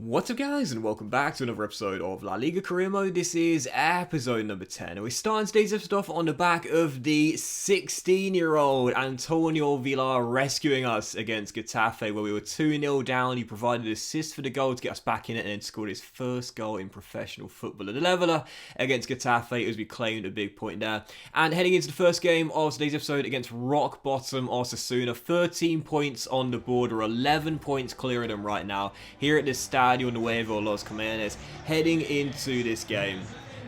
What's up guys, and welcome back to another episode of La Liga Career Mode. This is episode number 10 and we're starting today's episode off on the back of the 16-year-old Antonio Villar rescuing us against Getafe, where we were 2-0 down. He provided an assist for the goal to get us back in it and then scored his first goal in professional football. The leveller against Getafe as we claimed a big point there. And heading into the first game of today's episode against rock bottom Osasuna, 13 points on the board, or 11 points clear of them right now here at the Stadio Nuevo Los Comunes. Heading into this game,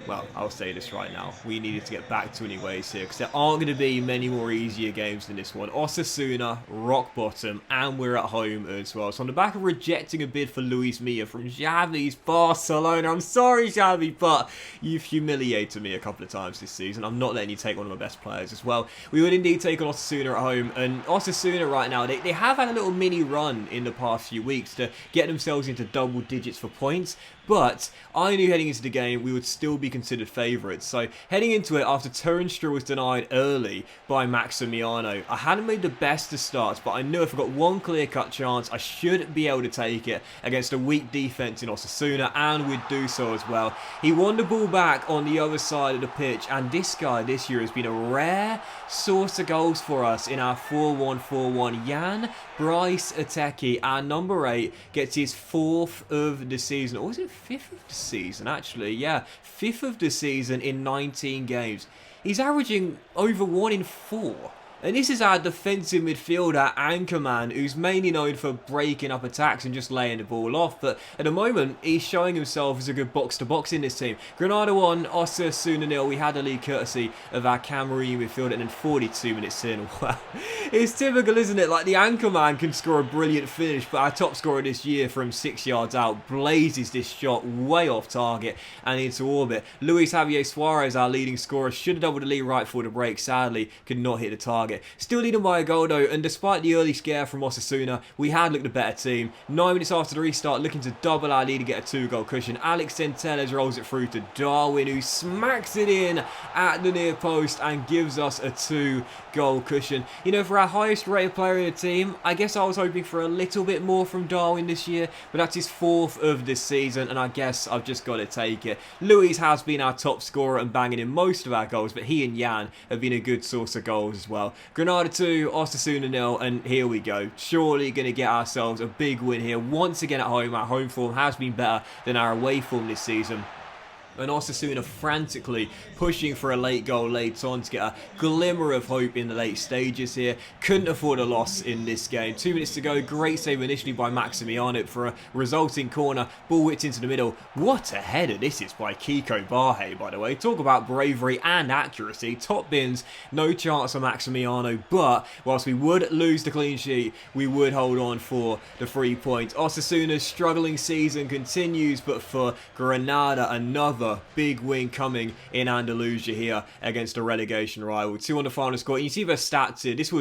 well, I'll say this right now, we needed to get back to anyways here, because there aren't going to be many more easier games than this one. Osasuna, rock bottom, and we're at home as well. So on the back of rejecting a bid for Luis Milla from Xavi's Barcelona, I'm sorry Xavi, but you've humiliated me a couple of times this season. I'm not letting you take one of my best players as well. We would indeed take on Osasuna at home, and Osasuna right now, they have had a little mini run in the past few weeks to get themselves into double digits for points. But I knew heading into the game we would still be considered favourites. So heading into it, after Turnstro was denied early by Maximiano, I hadn't made the best of starts, but I knew if I got one clear-cut chance, I should be able to take it against a weak defence in Osasuna, and we'd do so as well. He won the ball back on the other side of the pitch, and this guy this year has been a rare source of goals for us in our 4-1-4-1. Jan Bryce Ateki, our number 8, gets his 4th of the season, or was it 5th of the season actually? Yeah, 5th of the season in 19 games. He's averaging over 1 in 4. And this is our defensive midfielder, Anchorman, who's mainly known for breaking up attacks and just laying the ball off. But at the moment, he's showing himself as a good box-to-box in this team. Granada 1, Osasuna 0. We had a lead courtesy of our Cameroon midfielder, and then 42 minutes in. Wow. It's typical, isn't it? Like, the Anchorman can score a brilliant finish, but our top scorer this year from 6 yards out blazes this shot way off target and into orbit. Luis Javier Suarez, our leading scorer, should have doubled the lead right before the break. Sadly, could not hit the target. Still leading by a goal though, and despite the early scare from Osasuna, we had looked a better team. 9 minutes after the restart, looking to double our lead and get a 2-goal cushion. Alex Centelles rolls it through to Darwin, who smacks it in at the near post and gives us a 2-goal cushion. You know, for our highest rated player in the team, I guess I was hoping for a little bit more from Darwin this year, but that's his 4th of this season, and I guess I've just got to take it. Luis has been our top scorer and banging in most of our goals, but he and Jan have been a good source of goals as well. Granada 2, Osasuna 0, and here we go. Surely going to get ourselves a big win here. Once again at home, our home form has been better than our away form this season. And Osasuna frantically pushing for a late goal late on to get a glimmer of hope in the late stages here. Couldn't afford a loss in this game. 2 minutes to go. Great save initially by Maximiano for a resulting corner. Ball whipped into the middle. What a header this is by Kiko Barhe, by the way. Talk about bravery and accuracy. Top bins. No chance of Maximiano, but whilst we would lose the clean sheet, we would hold on for the 3 points. Osasuna's struggling season continues, but for Granada, another big win coming in Andalusia here against a relegation rival. 2 on the final score. And you see the stats here. This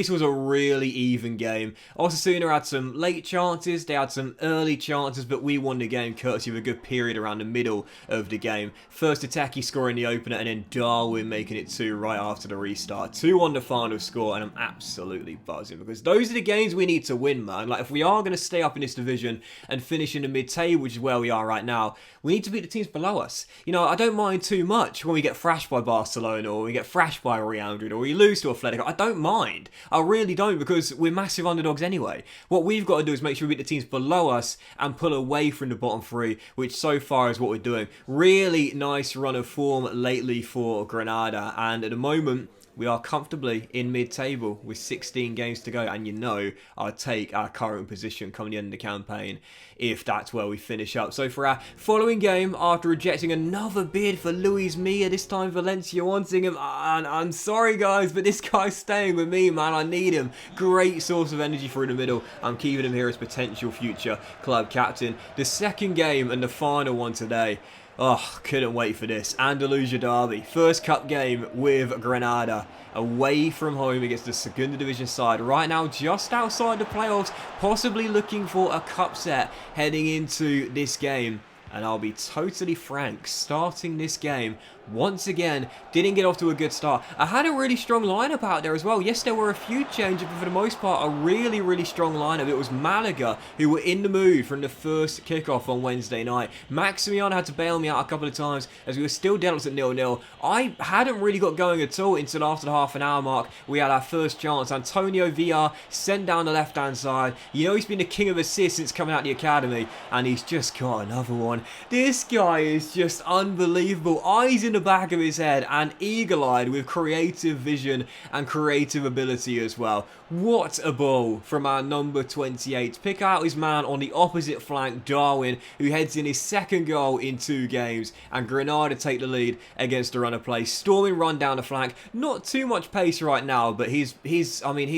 was a really even game. Osasuna had some late chances, they had some early chances, but we won the game courtesy of a good period around the middle of the game. First Ateki scoring the opener, and then Darwin making it 2 right after the restart. 2 on the final score, and I'm absolutely buzzing because those are the games we need to win, man. Like, if we are going to stay up in this division and finish in the mid-table, which is where we are right now, we need to beat the teams below us. You know, I don't mind too much when we get thrashed by Barcelona or we get thrashed by Real Madrid or we lose to Atletico. I don't mind. I really don't, because we're massive underdogs anyway. What we've got to do is make sure we beat the teams below us and pull away from the bottom 3, which so far is what we're doing. Really nice run of form lately for Granada, and at the moment, we are comfortably in mid-table with 16 games to go, and you know I'd take our current position coming in the campaign if that's where we finish up. So for our following game, after rejecting another bid for Luis Milla, this time Valencia wanting him, and I'm sorry guys, but this guy's staying with me, man. I need him. Great source of energy through the middle. I'm keeping him here as potential future club captain. The second game and the final one today. Oh, couldn't wait for this. Andalusia derby. First cup game with Granada. Away from home against the Segunda Division side. Right now, just outside the playoffs. Possibly looking for a cup set heading into this game. And I'll be totally frank, starting this game, once again, didn't get off to a good start. I had a really strong lineup out there as well. Yes, there were a few changes, but for the most part, a really, really strong lineup. It was Malaga who were in the mood from the first kickoff on Wednesday night. Maximiano had to bail me out a couple of times as we were still dead at 0-0. I hadn't really got going at all until after the half-an-hour mark. We had our first chance. Antonio Villar sent down the left-hand side. You know he's been the king of assists since coming out of the academy, and he's just got another one. This guy is just unbelievable. Eyes in the back of his head and eagle-eyed with creative vision and creative ability as well. What a ball from our number 28. Pick out his man on the opposite flank, Darwin, who heads in his second goal in 2 games, and Granada take the lead against a run of play. Storming run down the flank. Not too much pace right now, but his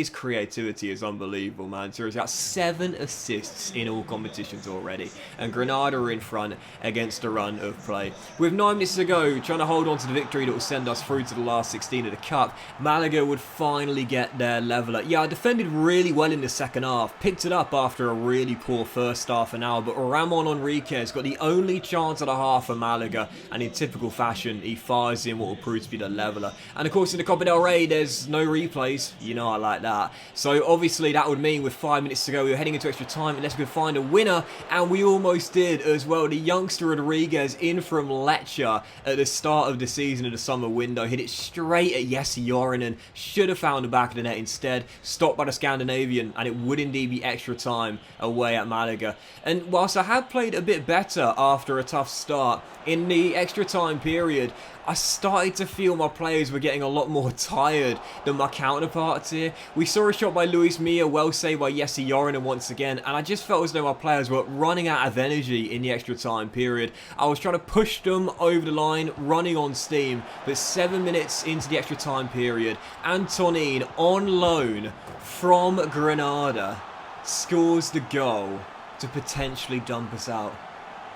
creativity is unbelievable, man. So he's got 7 assists in all competitions already, and Granada are in front against a run of play. With 9 minutes to go, trying to hold on to the victory that will send us through to the last 16 of the Cup, Malaga would finally get their leveller. Yeah, I defended really well in the second half, picked it up after a really poor first half an hour, but Ramon Enriquez got the only chance at a half for Malaga, and in typical fashion, he fires in what will prove to be the leveller. And of course, in the Copa del Rey, there's no replays. You know I like that. So obviously, that would mean with 5 minutes to go, we were heading into extra time unless we could find a winner, and we almost did as well. The youngster Rodriguez in from Lecce at the start of the season in the summer window, hit it straight at Jesse Jorinen, should have found the back of the net instead, stopped by the Scandinavian, and it would indeed be extra time away at Malaga. And whilst I had played a bit better after a tough start, in the extra time period, I started to feel my players were getting a lot more tired than my counterparts here. We saw a shot by Luis Mia, well saved by Jesse Jorinen once again, and I just felt as though my players were running out of energy in the extra time period. I was trying to push them over the line, running on steam, but 7 minutes into the extra time period, Antonin, on loan from Granada, scores the goal to potentially dump us out.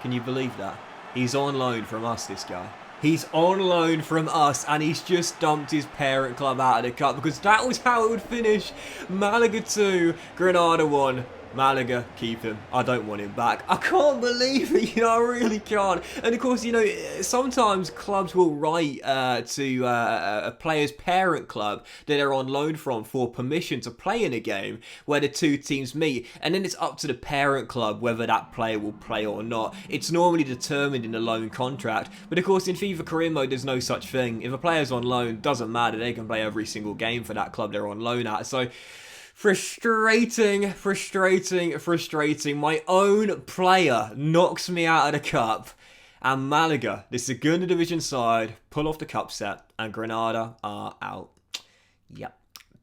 Can you believe that? He's on loan from us, this guy. He's on loan from us, and he's just dumped his parent club out of the cup, because that was how it would finish. Malaga 2, Granada 1. Malaga, keep him. I don't want him back. I can't believe it, I really can't. And of course, sometimes clubs will write to a player's parent club that they're on loan from for permission to play in a game where the 2 teams meet, and then it's up to the parent club whether that player will play or not. It's normally determined in the loan contract, but of course in FIFA Career Mode there's no such thing. If a player's on loan, doesn't matter, they can play every single game for that club they're on loan at. So frustrating. My own player knocks me out of the cup, and Malaga, this Segunda Division side, pull off the cup set, and Granada are out. Yep.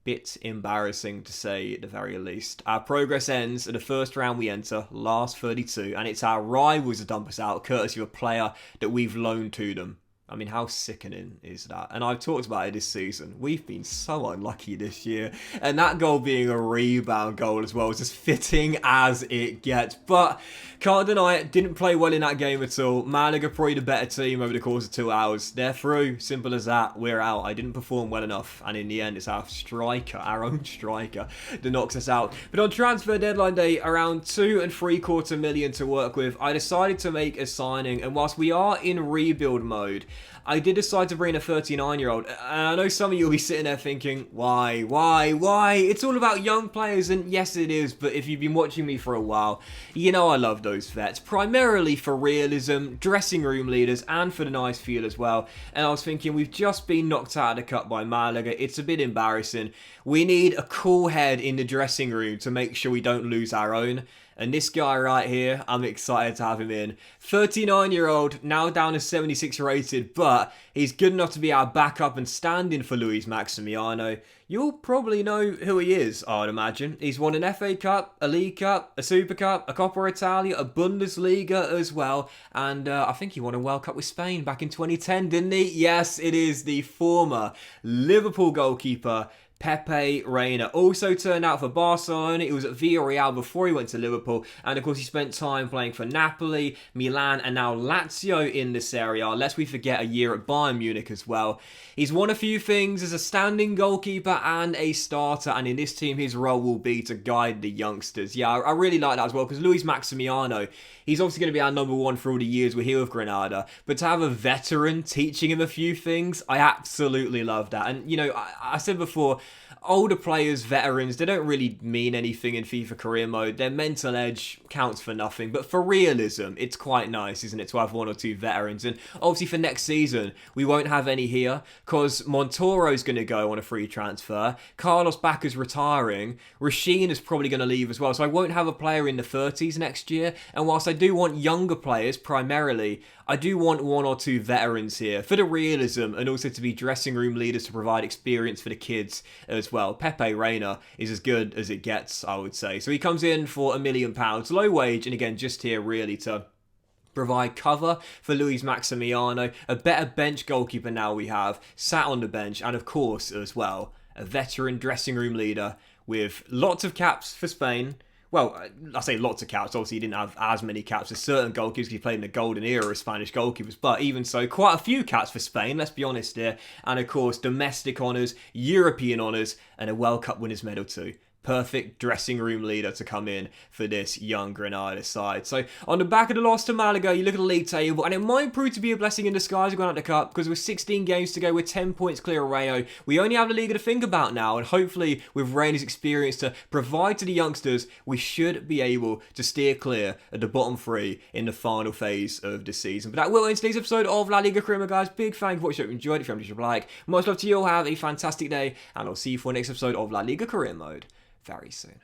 Bit embarrassing to say at the very least. Our progress ends at the first round we enter, last 32, and it's our rivals to dump us out, courtesy of a player that we've loaned to them. I mean, how sickening is that? And I've talked about it this season. We've been so unlucky this year. And that goal being a rebound goal as well is as fitting as it gets. But can't deny it, didn't play well in that game at all. Malaga probably the better team over the course of 2 hours. They're through. Simple as that. We're out. I didn't perform well enough. And in the end, it's our striker, our own striker, that knocks us out. But on transfer deadline day, around $2.75 million to work with, I decided to make a signing. And whilst we are in rebuild mode, I did decide to bring a 39-year-old, and I know some of you will be sitting there thinking, why? It's all about young players, and yes it is, but if you've been watching me for a while, you know I love those vets, primarily for realism, dressing room leaders, and for the nice feel as well. And I was thinking, we've just been knocked out of the cup by Malaga, it's a bit embarrassing. We need a cool head in the dressing room to make sure we don't lose our own. And this guy right here, I'm excited to have him in. 39-year-old, now down to 76 rated, but he's good enough to be our backup and stand-in for Luis Maximiano. You'll probably know who he is, I'd imagine. He's won an FA Cup, a League Cup, a Super Cup, a Copa Italia, a Bundesliga as well. And I think he won a World Cup with Spain back in 2010, didn't he? Yes, it is the former Liverpool goalkeeper, Pepe Reina also turned out for Barcelona. He was at Villarreal before he went to Liverpool, and of course he spent time playing for Napoli, Milan, and now Lazio in this area. Lest we forget a year at Bayern Munich as well. He's won a few things as a standing goalkeeper and a starter, and in this team his role will be to guide the youngsters. Yeah, I really like that as well, because Luis Maximiano, he's obviously going to be our number one for all the years we're here with Granada, but to have a veteran teaching him a few things, I absolutely love that. And, you know, I said before, older players, veterans, they don't really mean anything in FIFA career mode. Their mental edge counts for nothing, but for realism, it's quite nice, isn't it, to have one or two veterans? And obviously for next season, we won't have any here, because Montoro's going to go on a free transfer, Carlos Bacca's retiring, Rasheen is probably going to leave as well, so I won't have a player in the 30s next year. And whilst I do want younger players primarily, I do want one or two veterans here for the realism, and also to be dressing room leaders to provide experience for the kids as well. Pepe Reina is as good as it gets, I would say. So he comes in for £1 million, low wage, and again, just here really to provide cover for Luis Maximiano, a better bench goalkeeper now we have, sat on the bench, and of course, as well, a veteran dressing room leader with lots of caps for Spain. Well, I say lots of caps. Obviously, he didn't have as many caps as certain goalkeepers because he played in the golden era of Spanish goalkeepers. But even so, quite a few caps for Spain, let's be honest here. And of course, domestic honours, European honours, and a World Cup winners' medal too. Perfect dressing room leader to come in for this young Granada side. So on the back of the loss to Malaga, you look at the league table, and it might prove to be a blessing in disguise going out the cup, because with 16 games to go, we're 10 points clear of Rayo. We only have the Liga to think about now, and hopefully with Reina's experience to provide to the youngsters, we should be able to steer clear at the bottom three in the final phase of the season. But that will end today's episode of La Liga Crema, guys. Big thank you for watching. If you enjoyed it, if you haven't, like. Much love to you all. Have a fantastic day, and I'll see you for the next episode of La Liga Career Mode very soon.